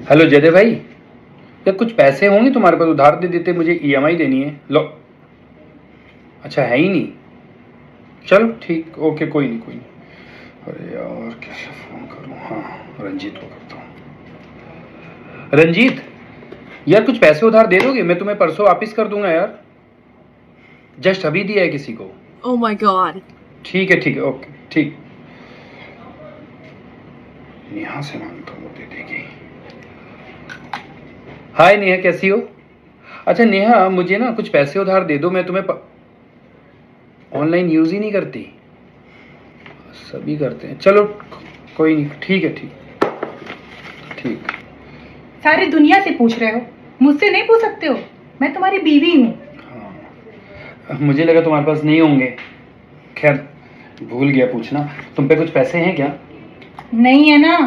Hello Jaydev भाई, क्या कुछ पैसे होंगे तुम्हारे पास? उधार दे देते, मुझे ईएमआई देनी है। लो। अच्छा, है ही नहीं। चलो ठीक, ओके, कोई नहीं कोई नहीं। अरे यार, कैसे फोन करूं? हाँ, रंजीत को करता हूँ। रंजीत, यार कुछ पैसे उधार दे दोगे? मैं तुम्हें परसों वापिस कर दूंगा यार। जस्ट अभी दिया है किसी को। Oh my God. ठीक है, ओके, ठीक। नेहा से मांगता हूँ, वो दे देगी। हाय नेहा, कैसी हो? अच्छा नेहा, मुझे ना कुछ पैसे उधार दे दो। मैं तुम्हें ऑनलाइन यूज ही नहीं करती। सभी करते हैं। चलो कोई नहीं, ठीक है, ठीक। सारी दुनिया से पूछ रहे हो, मुझसे नहीं पूछ सकते हो? मैं तुम्हारी बीवी हूँ। हाँ, मुझे लगा तुम्हारे पास नहीं होंगे। खैर, भूल गया पूछना। तुम पे कुछ पैसे हैं क्या? नहीं है ना।